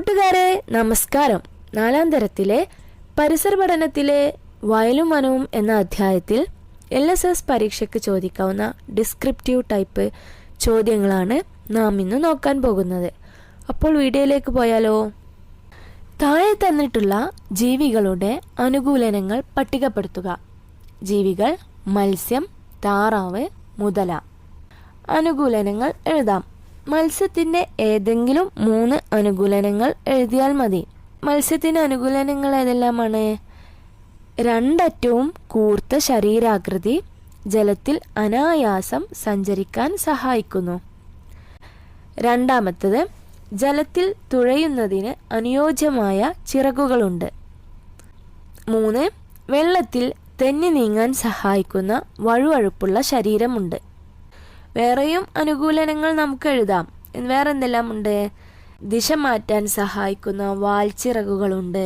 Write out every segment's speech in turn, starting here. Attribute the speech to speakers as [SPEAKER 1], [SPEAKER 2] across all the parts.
[SPEAKER 1] കൂട്ടുകാരെ നമസ്കാരം. 4ാം തരത്തിലെ പരിസര പഠനത്തിലെ വയലും വനവും എന്ന അധ്യായത്തിൽ LSS പരീക്ഷയ്ക്ക് ചോദിക്കാവുന്ന ഡിസ്ക്രിപ്റ്റീവ് ടൈപ്പ് ചോദ്യങ്ങളാണ് നാം ഇന്ന് നോക്കാൻ പോകുന്നത്. അപ്പോൾ വീഡിയോയിലേക്ക് പോയാലോ? താഴെ തന്നിട്ടുള്ള ജീവികളുടെ അനുകൂലനങ്ങൾ പട്ടികപ്പെടുത്തുക. ജീവികൾ: മത്സ്യം, താറാവ്, മുതല. അനുകൂലനങ്ങൾ എഴുതാം. മത്സ്യത്തിൻ്റെ ഏതെങ്കിലും 3 അനുകൂലനങ്ങൾ എഴുതിയാൽ മതി. മത്സ്യത്തിൻ്റെ അനുകൂലനങ്ങൾ ഏതെല്ലാമാണ്? 2 അറ്റവും കൂർത്ത ശരീരാകൃതി, ജലത്തിൽ അനായാസം സഞ്ചരിക്കാൻ സഹായിക്കുന്നു. രണ്ടാമത്തത്, ജലത്തിൽ തുഴയുന്നതിന് അനുയോജ്യമായ ചിറകുകളുണ്ട്. 3, വെള്ളത്തിൽ തെന്നി നീങ്ങാൻ സഹായിക്കുന്ന വഴുവഴുപ്പുള്ള ശരീരമുണ്ട്. വേറെയും അനുകൂലനങ്ങൾ നമുക്ക് എഴുതാം. വേറെ എന്തെല്ലാം ഉണ്ട്? ദിശ മാറ്റാൻ സഹായിക്കുന്ന വാൽച്ചിറകുകളുണ്ട്.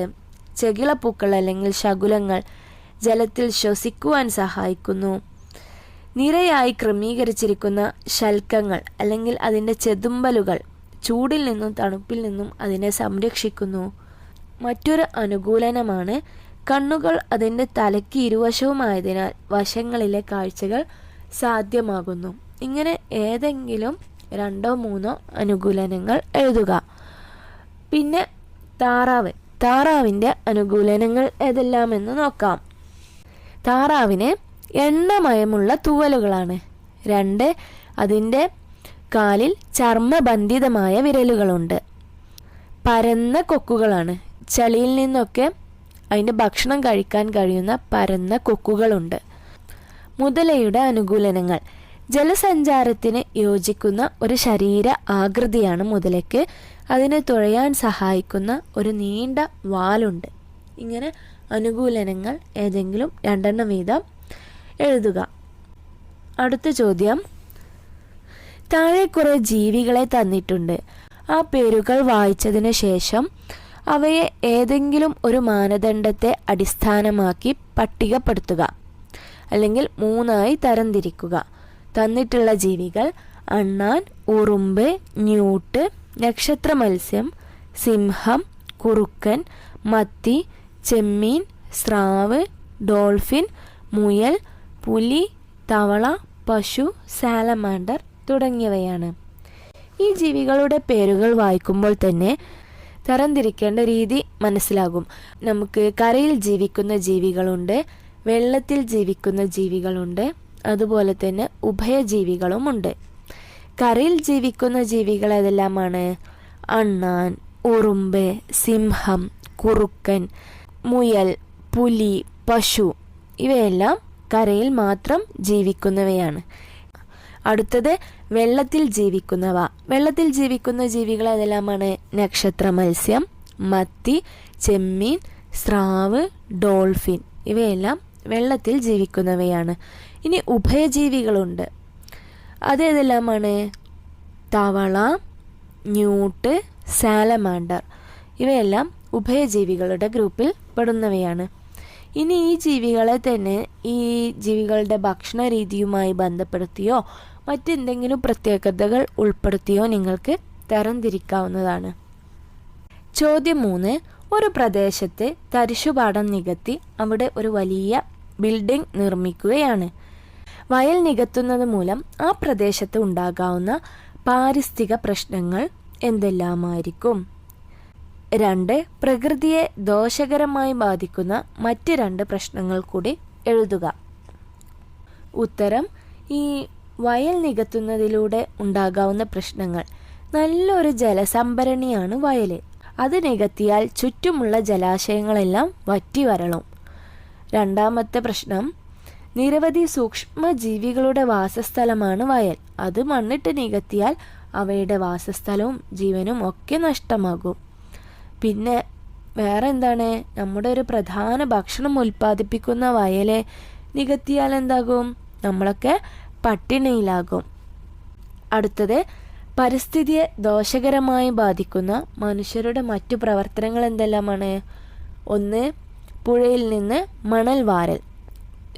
[SPEAKER 1] ചെകിളപ്പൂക്കൾ അല്ലെങ്കിൽ ശകുലങ്ങൾ ജലത്തിൽ ശ്വസിക്കുവാൻ സഹായിക്കുന്നു. നിരയായി ക്രമീകരിച്ചിരിക്കുന്ന ശൽക്കങ്ങൾ അല്ലെങ്കിൽ അതിൻ്റെ ചെതുമ്പലുകൾ ചൂടിൽ നിന്നും തണുപ്പിൽ നിന്നും അതിനെ സംരക്ഷിക്കുന്നു. മറ്റൊരു അനുകൂലനമാണ് കണ്ണുകൾ അതിൻ്റെ തലയ്ക്ക് ഇരുവശവുമായതിനാൽ വശങ്ങളിലെ കാഴ്ചകൾ സാധ്യമാകുന്നു. ഇങ്ങനെ ഏതെങ്കിലും 2-3 അനുകൂലനങ്ങൾ എഴുതുക. പിന്നെ താറാവിൻ്റെ അനുകൂലനങ്ങൾ ഏതെല്ലാമെന്ന് നോക്കാം. താറാവിന് എണ്ണമയമുള്ള തൂവലുകളാണ്. 2, അതിൻ്റെ കാലിൽ ചർമ്മബന്ധിതമായ വിരലുകളുണ്ട്. പരന്ന കൊക്കുകളാണ്. ചളിയിൽ നിന്നൊക്കെ അതിൻ്റെ ഭക്ഷണം കഴിക്കാൻ കഴിയുന്ന പരന്ന കൊക്കുകളുണ്ട്. മുതലയുടെ അനുകൂലനങ്ങൾ: ജലസഞ്ചാരത്തിന് യോജിക്കുന്ന ഒരു ശരീര ആകൃതിയാണ് മുതലയ്ക്ക്. അതിനെ തുഴയാൻ സഹായിക്കുന്ന ഒരു നീണ്ട വാലുണ്ട്. ഇങ്ങനെ അനുകൂലനങ്ങൾ ഏതെങ്കിലും 2 വീതം എഴുതുക. അടുത്ത ചോദ്യം: താഴെ കുറേ ജീവികളെ തന്നിട്ടുണ്ട്. ആ പേരുകൾ വായിച്ചതിന് ശേഷം അവയെ ഏതെങ്കിലും ഒരു മാനദണ്ഡത്തെ അടിസ്ഥാനമാക്കി പട്ടികപ്പെടുത്തുക അല്ലെങ്കിൽ 3ആയി തരംതിരിക്കുക. തന്നിട്ടുള്ള ജീവികൾ: അണ്ണാൻ, ഉറുമ്പ്, ന്യൂട്ട്, നക്ഷത്ര മത്സ്യം, സിംഹം, കുറുക്കൻ, മത്തി, ചെമ്മീൻ, സ്രാവ്, ഡോൾഫിൻ, മുയൽ, പുലി, തവള, പശു, സാലമാൻഡർ തുടങ്ങിയവയാണ്. ഈ ജീവികളുടെ പേരുകൾ വായിക്കുമ്പോൾ തന്നെ തരംതിരിക്കേണ്ട രീതി മനസ്സിലാകും. നമുക്ക് കരയിൽ ജീവിക്കുന്ന ജീവികളുണ്ട്, വെള്ളത്തിൽ ജീവിക്കുന്ന ജീവികളുണ്ട്, അതുപോലെ തന്നെ ഉഭയജീവികളുമുണ്ട്. കരയിൽ ജീവിക്കുന്ന ജീവികൾ ഏതെല്ലാമാണ്? അണ്ണാൻ, ഉറുമ്പ്, സിംഹം, കുറുക്കൻ, മുയൽ, പുലി, പശു. ഇവയെല്ലാം കരയിൽ മാത്രം ജീവിക്കുന്നവയാണ്. അടുത്തത് വെള്ളത്തിൽ ജീവിക്കുന്നവ. വെള്ളത്തിൽ ജീവിക്കുന്ന ജീവികൾ ഏതെല്ലാമാണ്? നക്ഷത്ര മത്സ്യം, മത്തി, ചെമ്മീൻ, സ്രാവ്, ഡോൾഫിൻ. ഇവയെല്ലാം വെള്ളത്തിൽ ജീവിക്കുന്നവയാണ്. ഇനി ഉഭയജീവികളുണ്ട്. അതേതെല്ലാമാണ്? തവള, ന്യൂട്ട്, സാലമാൻഡർ. ഇവയെല്ലാം ഉഭയജീവികളുടെ ഗ്രൂപ്പിൽ പെടുന്നവയാണ്. ഇനി ഈ ജീവികളെ തന്നെ ഈ ജീവികളുടെ ഭക്ഷണ രീതിയുമായി ബന്ധപ്പെടുത്തിയോ മറ്റെന്തെങ്കിലും പ്രത്യേകതകൾ ഉൾപ്പെടുത്തിയോ നിങ്ങൾക്ക് തരംതിരിക്കാവുന്നതാണ്. ചോദ്യം 3: ഒരു പ്രദേശത്ത് തരിശുപാടം നികത്തി അവിടെ ഒരു വലിയ ബിൽഡിംഗ് നിർമ്മിക്കുകയാണ്. വയൽ നികത്തുന്നത് മൂലം ആ പ്രദേശത്ത് ഉണ്ടാകാവുന്ന പാരിസ്ഥിതിക പ്രശ്നങ്ങൾ എന്തെല്ലാമായിരിക്കും? 2, പ്രകൃതിയെ ദോഷകരമായി ബാധിക്കുന്ന മറ്റ് 2 പ്രശ്നങ്ങൾ കൂടി എഴുതുക. ഉത്തരം: ഈ വയൽ നികത്തുന്നതിലൂടെ ഉണ്ടാകാവുന്ന പ്രശ്നങ്ങൾ: നല്ലൊരു ജലസംഭരണിയാണ് വയൽ. അത് നികത്തിയാൽ ചുറ്റുമുള്ള ജലാശയങ്ങളെല്ലാം വറ്റി വരളും. 2ാമത്തെ പ്രശ്നം: നിരവധി സൂക്ഷ്മജീവികളുടെ വാസസ്ഥലമാണ് വയൽ. അത് മണ്ണിട്ട് നികത്തിയാൽ അവയുടെ വാസസ്ഥലവും ജീവനും ഒക്കെ നഷ്ടമാകും. പിന്നെ വേറെ എന്താണ്? നമ്മുടെ ഒരു പ്രധാന ഭക്ഷണം ഉൽപ്പാദിപ്പിക്കുന്ന വയലെ നികത്തിയാൽ എന്താകും? നമ്മളൊക്കെ പട്ടിണിയിലാകും. അടുത്തത്: പരിസ്ഥിതിയെ ദോഷകരമായി ബാധിക്കുന്ന മനുഷ്യരുടെ മറ്റു പ്രവർത്തനങ്ങൾ എന്തെല്ലാമാണ്? 1, പുഴയിൽ നിന്ന് മണൽ വാരൽ.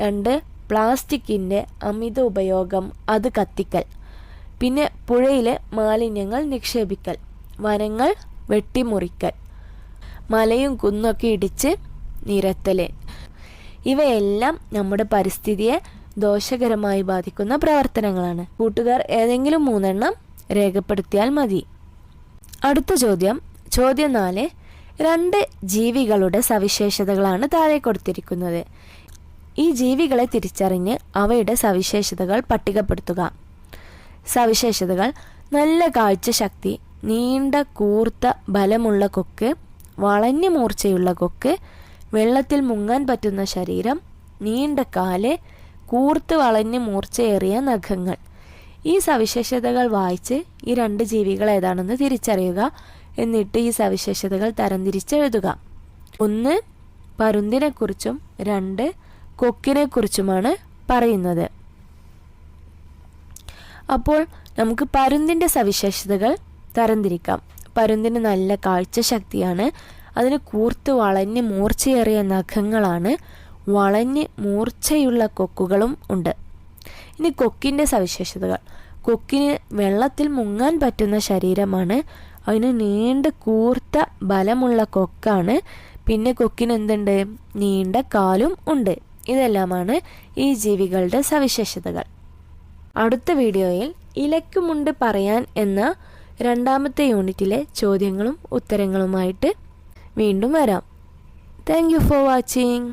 [SPEAKER 1] 2, പ്ലാസ്റ്റിക്കിൻ്റെ അമിത ഉപയോഗം, അത് കത്തിക്കൽ. പിന്നെ പുഴയിലെ മാലിന്യങ്ങൾ നിക്ഷേപിക്കൽ, വനങ്ങൾ വെട്ടിമുറിക്കൽ, മലയും കുന്നൊക്കെ ഇടിച്ച് നിരത്തൽ, ഇവയെല്ലാം നമ്മുടെ പരിസ്ഥിതിയെ ദോഷകരമായി ബാധിക്കുന്ന പ്രവർത്തനങ്ങളാണ്. കൂട്ടുകാർ ഏതെങ്കിലും 3 രേഖപ്പെടുത്തിയാൽ മതി. അടുത്ത ചോദ്യം 4. 2 ജീവികളുടെ സവിശേഷതകളാണ് താഴെ കൊടുത്തിരിക്കുന്നത്. ഈ ജീവികളെ തിരിച്ചറിഞ്ഞ് അവയുടെ സവിശേഷതകൾ പട്ടികപ്പെടുത്തുക. സവിശേഷതകൾ: നല്ല കാഴ്ചശക്തി, നീണ്ട കൂർത്ത ബലമുള്ള കൊക്ക്, വളഞ്ഞു മൂർച്ചയുള്ള കൊക്ക്, വെള്ളത്തിൽ മുങ്ങാൻ പറ്റുന്ന ശരീരം, നീണ്ട കാല്, കൂർത്ത് വളഞ്ഞ് മൂർച്ചയേറിയ നഖങ്ങൾ. ഈ സവിശേഷതകൾ വായിച്ച് ഈ 2 ജീവികൾ ഏതാണെന്ന് തിരിച്ചറിയുക. എന്നിട്ട് ഈ സവിശേഷതകൾ തരംതിരിച്ചെഴുതുക. 1 പരുന്തിനെക്കുറിച്ചും 2 കൊക്കിനെക്കുറിച്ചുമാണ് പറയുന്നത്. അപ്പോൾ നമുക്ക് പരുന്തിൻ്റെ സവിശേഷതകൾ തരംതിരിക്കാം. പരുന്തിന് നല്ല കാഴ്ചശക്തിയാണ്, അതിന് കൂർത്ത് വളഞ്ഞ് മൂർച്ചയേറിയ നഖങ്ങളാണ്, വളഞ്ഞ് മൂർച്ചയുള്ള കൊക്കുകളും ഉണ്ട്. ഇനി കൊക്കിൻ്റെ സവിശേഷതകൾ: കൊക്കിന് വെള്ളത്തിൽ മുങ്ങാൻ പറ്റുന്ന ശരീരമാണ്, അതിന് നീണ്ട കൂർത്ത ബലമുള്ള കൊക്കാണ്, പിന്നെ കൊക്കിന് എന്തുണ്ട്? നീണ്ട കാലും ഉണ്ട്. ഇതെല്ലാമാണ് ഈ ജീവികളുടെ സവിശേഷതകൾ. അടുത്ത വീഡിയോയിൽ ഇലയ്ക്കുമുണ്ട് പറയാൻ എന്ന 2ാമത്തെ യൂണിറ്റിലെ ചോദ്യങ്ങളും ഉത്തരങ്ങളുമായിട്ട് വീണ്ടും വരാം. Thank you for watching.